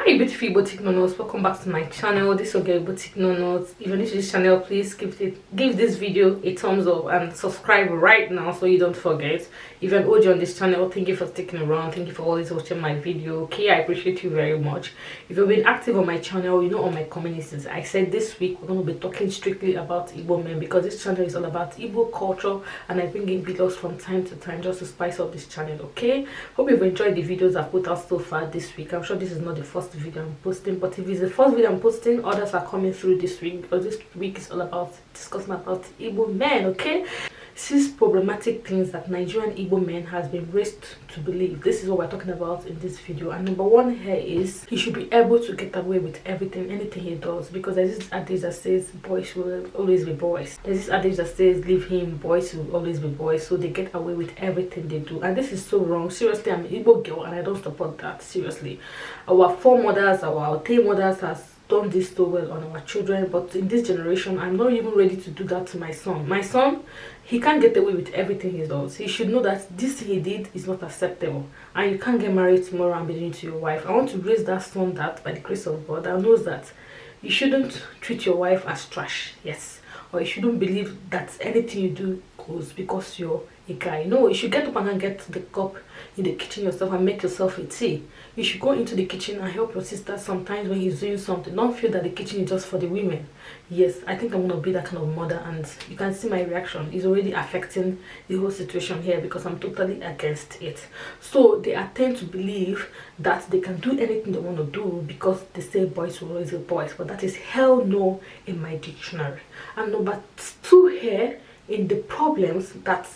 Hi beautiful igboticnonos, welcome back to my channel. This is your igboticnonos. If you're new to this channel, please give this video a thumbs up and subscribe right now so you don't forget. If you're an OG on this channel, thank you for sticking around, thank you for always watching my video. Okay, I appreciate you very much. If you've been active on my channel, you know, on my communities, I said this week we're going to be talking strictly about Igbo men, because this channel is all about Igbo culture and I bring in videos from time to time just to spice up this channel. Okay, hope you've enjoyed the videos I've put out so far this week. I'm sure this is not the first video I'm posting, but if it's the first video I'm posting, others are coming through this week, because this week is all about discussing about Igbo men. Okay, 6 problematic things that Nigerian Igbo men has been raised to believe. This is what we're talking about in this video. And number 1 here is he should be able to get away with everything, anything he does, because there's this adage that says boys will always be boys. There's this adage that says leave him, boys will always be boys, so they get away with everything they do, and this is so wrong. Seriously, I'm an Igbo girl and I don't support that. Seriously, our foremothers, our mothers has done this so well on our children, but in this generation I'm not even ready to do that to my son. He can't get away with everything he does. He should know that this thing he did is not acceptable, and you can't get married tomorrow and be doing to your wife. I want to raise that son that, by the grace of God, that knows that you shouldn't treat your wife as trash. Yes, or you shouldn't believe that anything you do goes because you're a guy. No, you should get up and get the cup in the kitchen yourself and make yourself a tea. You should go into the kitchen and help your sister sometimes when he's doing something. Don't feel that the kitchen is just for the women. Yes, I think I'm gonna be that kind of mother, and you can see my reaction is already affecting the whole situation here, because I'm totally against it. So they tend to believe that they can do anything they want to do because they say boys will always be boys, but that is hell no in my dictionary. And number 2 here in the problems that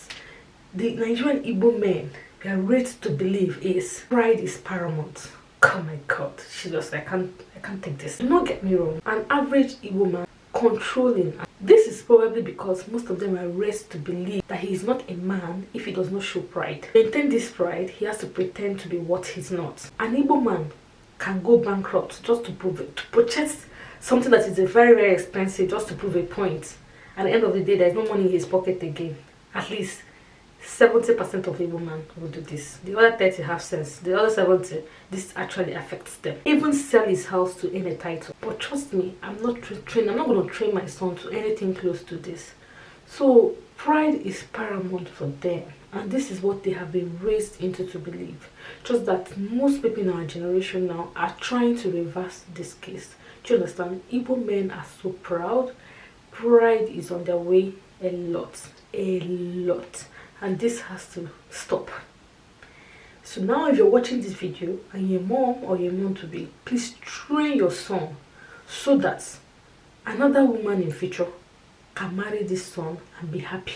the Nigerian Igbo men are raised to believe is pride is paramount. Oh my god, seriously, I can't take this. Do not get me wrong, an average Igbo man controlling. This is probably because most of them are raised to believe that he is not a man if he does not show pride. To maintain this pride, he has to pretend to be what he's not. An Igbo man can go bankrupt just to prove it, to purchase something that is very, very expensive just to prove a point. At the end of the day, there's no money in his pocket again. At least 70% of Igbo men will do this. The other 30 have sense. The other 70, this actually affects them. Even sell his house to earn a title. But trust me, I'm not going to train my son to anything close to this. So pride is paramount for them, and this is what they have been raised into to believe. Just that most people in our generation now are trying to reverse this case. Do you understand? Igbo men are so proud. Pride is on their way a lot, and this has to stop. So now if you're watching this video and you're a mom or you're a mom to be, please train your son so that another woman in future can marry this son and be happy.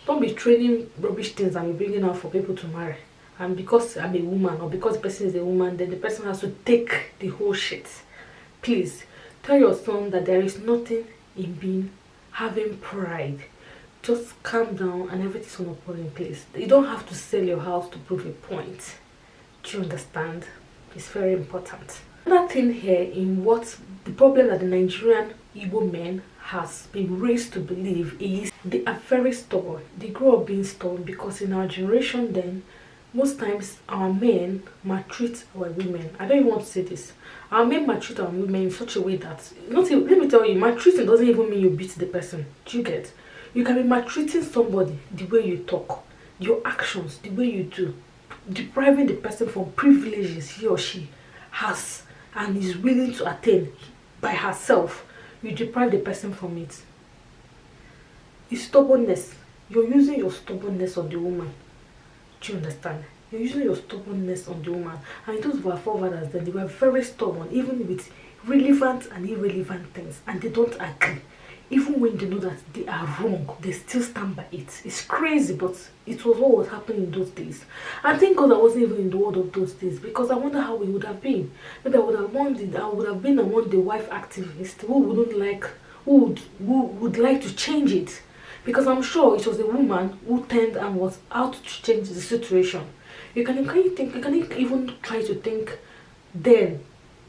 Don't be training rubbish things and be bringing out for people to marry, and because I'm a woman or because the person is a woman, then the person has to take the whole shit. Please tell your son that there is nothing in having pride. Just calm down and everything's gonna fall in place. You don't have to sell your house to prove a point. Do you understand? It's very important. Another thing here in what the problem that the Nigerian Igbo men has been raised to believe is they are very stubborn. They grow up being stubborn because in our generation then, most times our men maltreat our women. I don't even want to say this. Our men maltreat our women in such a way that, let me tell you, maltreating doesn't even mean you beat the person. Do you get? You can be maltreating somebody the way you talk, your actions, the way you do, depriving the person from privileges he or she has and is willing to attain by herself. You deprive the person from it. It's stubbornness. You're using your stubbornness on the woman. Do you understand? You're using your stubbornness on the woman. And those were forefathers then, they were very stubborn, even with relevant and irrelevant things, and they don't agree. Even when they know that they are wrong, they still stand by it. It's crazy, but it was what was happening in those days. And thank God I wasn't even in the world of those days, because I wonder how it would have been. Maybe I would have been among the wife activists who would like to change it. Because I'm sure it was a woman who turned and was out to change the situation. You can even try to think then,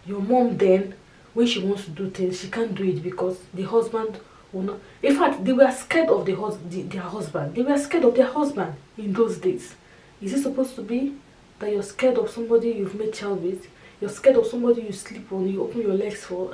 your mom then, when she wants to do things, she can't do it because the husband will not. In fact, they were scared of their husband. They were scared of their husband in those days. Is it supposed to be that you're scared of somebody you've made child with? You're scared of somebody you sleep on, you open your legs for.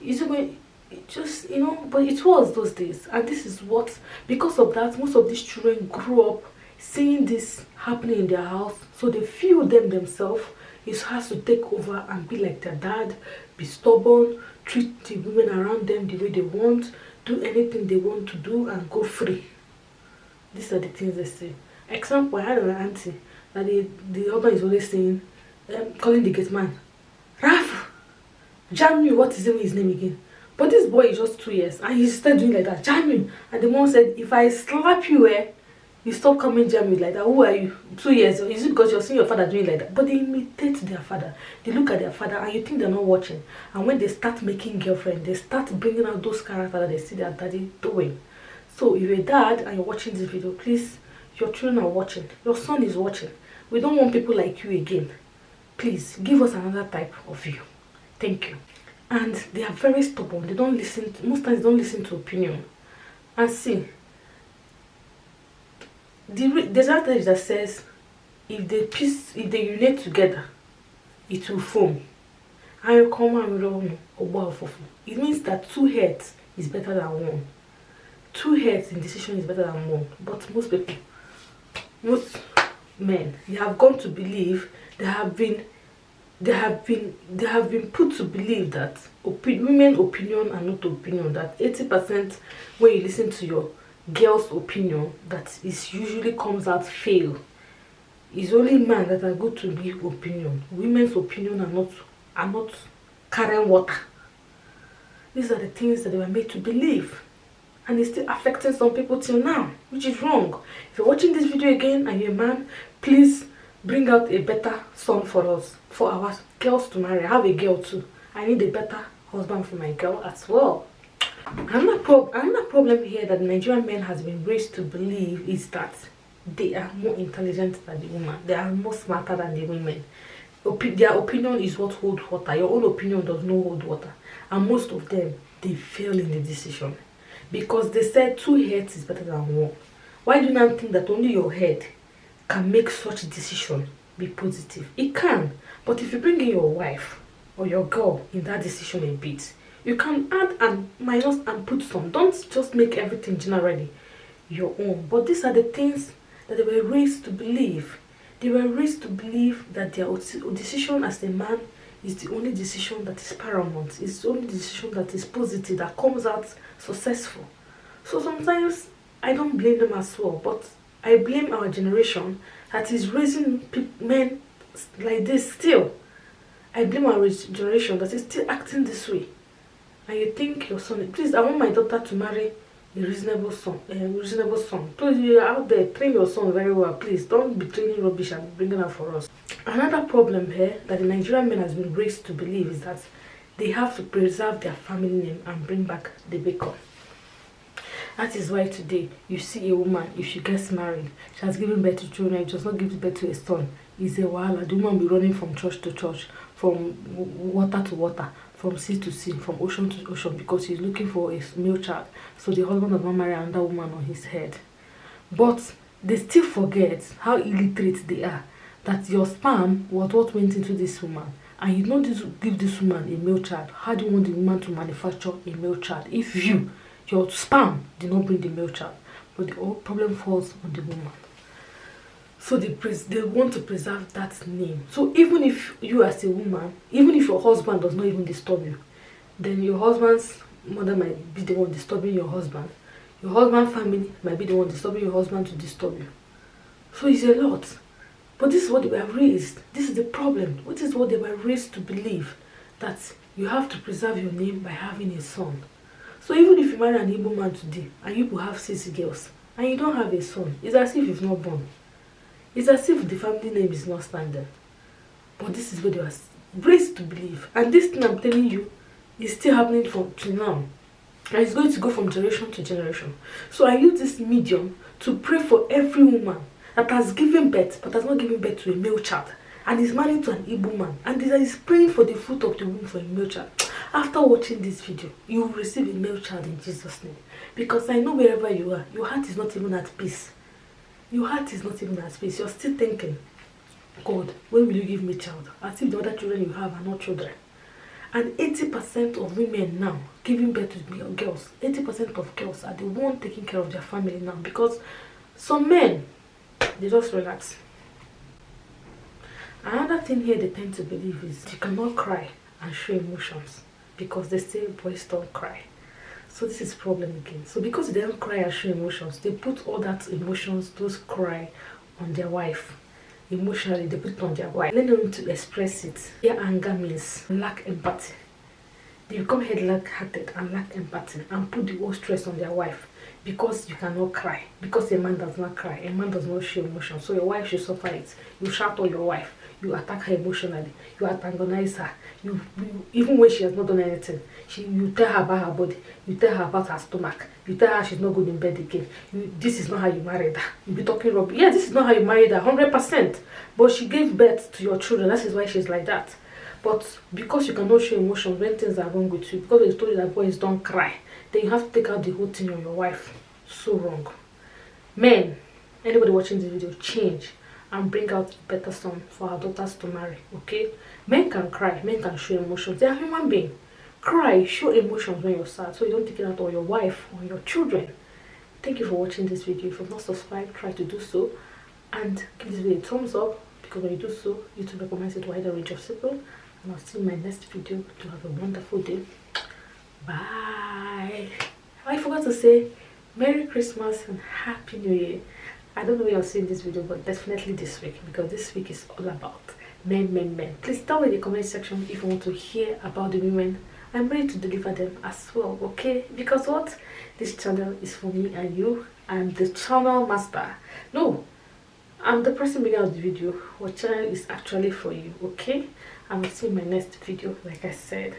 Is it going? It just, you know, but it was those days, and this is what, because of that, most of these children grew up seeing this happening in their house, so they feel themselves is has to take over and be like their dad, be stubborn, treat the women around them the way they want, do anything they want to do, and go free. These are the things they say. Example, I had an auntie that the husband is always saying, calling the gate man, Raf, Jamie, what is his name again? But this boy is just 2 years, and he started doing like that, Jamie. And the mom said, if I slap you, you stop coming Jamie like that. Who are you? 2 years. Is it because you're seeing your father doing like that? But they imitate their father. They look at their father, and you think they're not watching. And when they start making girlfriend, they start bringing out those characters that they see their daddy doing. So if you're a dad and you're watching this video, please, your children are watching. Your son is watching. We don't want people like you again. Please, give us another type of you. Thank you. And they are very stubborn. They don't listen. Most times they don't listen to opinion. And see, there's an adage that says, if they unite together, it will form. It means that 2 heads is better than 1. 2 heads in decision is better than 1. But most people, most men, they have gone to believe, they have been put to believe that women's opinion are not opinion. That 80% when you listen to your girl's opinion, that is usually comes out fail. It's only men that are good to give opinion. Women's opinion are not carrying water. These are the things that they were made to believe, and it's still affecting some people till now, which is wrong. If you're watching this video again and you're a man, please bring out a better son for us, for our girls to marry. I have a girl too. I need a better husband for my girl as well. Another problem here that Nigerian men has been raised to believe is that they are more intelligent than the woman. They are more smarter than the women. Their opinion is what holds water. Your own opinion does not hold water. And most of them, they fail in the decision. Because they said 2 heads is better than 1. Why do you not think that only your head can make such a decision be positive? It can. But if you bring in your wife or your girl in that decision a bit, you can add and minus and put some. Don't just make everything generally your own. But these are the things that they were raised to believe. They were raised to believe that their decision as a man is the only decision that is paramount. It's the only decision that is positive, that comes out successful. So sometimes I don't blame them as well, but I blame our generation that is raising men like this still. I blame our generation that is still acting this way. And you think your son, please, I want my daughter to marry a reasonable son. Please, you're out there, train your son very well. Please, don't be training rubbish and bringing her for us. Another problem here that the Nigerian men has been raised to believe is that they have to preserve their family name and bring back the bacon. That is why today you see a woman, if she gets married, she has given birth to children, it does not give birth to a son. It's a wahala. The woman will be running from church to church, from water to water, from sea to sea, from ocean to ocean, because he's looking for a male child. So the husband does not marry another woman on his head. But they still forget how illiterate they are, that your sperm was what went into this woman, and you don't give this woman a male child. How do you want the woman to manufacture a male child if your sperm did not bring the male child? But the whole problem falls on the woman. So they want to preserve that name. So even if you as a woman, even if your husband does not even disturb you, then your husband's mother might be the one disturbing your husband. Your husband's family might be the one disturbing your husband to disturb you. So it's a lot. But this is what they were raised. This is the problem. What is what they were raised to believe? That you have to preserve your name by having a son. So even if you marry an Igbo man today, and you will have 6 girls, and you don't have a son, it's as if you've not born. It's as if the family name is not standard. But this is what they were raised to believe. And this thing I'm telling you is still happening to now. And it's going to go from generation to generation. So I use this medium to pray for every woman that has given birth, but has not given birth to a male child, and is married to an Igbo man, and is praying for the fruit of the womb for a male child. After watching this video, you will receive a male child in Jesus' name. Because I know wherever you are, your heart is not even at peace. Your heart is not even at peace. You're still thinking, God, when will you give me a child? As if the other children you have are not children. And 80% of women now giving birth to girls, 80% of girls are the one taking care of their family now, because some men, they just relax. Another thing here they tend to believe is you cannot cry and show emotions, because they say boys don't cry. So this is problem again. So because they don't cry and show emotions, they put all that emotions, those cry, on their wife. Emotionally, they put it on their wife. Let them to express it. Their anger means lack empathy. They become head-hearted and lack empathy and put the whole stress on their wife, because you cannot cry. Because a man does not cry, a man does not show emotion. So your wife should suffer it. You shout on your wife. You attack her emotionally. You antagonize her. You even when she has not done anything, you tell her about her body. You tell her about her stomach. You tell her she's not good in bed again. This is not how you married her. You be talking rubbish. Yeah, this is not how you married her, 100%. But she gave birth to your children. That is why she's like that. But because you cannot show emotions when things are wrong with you, because they told you that boys don't cry, then you have to take out the whole thing on your wife. So wrong. Men, anybody watching this video, change and bring out a better son for our daughters to marry. Okay, men can cry, men can show emotions. They are human beings. Cry, show emotions when you're sad, so you don't take it out on your wife or your children. Thank you for watching this video. If you've not subscribed, try to do so, and give this video a thumbs up, because when you do so, YouTube recommends it to a wider range of people. And I'll see you in my next video. To have a wonderful day. Bye. I forgot to say Merry Christmas and Happy New Year. I don't know where you're seeing this video, but definitely this week, because this week is all about men. Please tell me in the comment section if you want to hear about the women. I'm ready to deliver them as well, okay? Because what? This channel is for me and you. I'm the channel master. No, I'm the person beginning of the video. What channel is actually for you, okay? I will see you in my next video, like I said.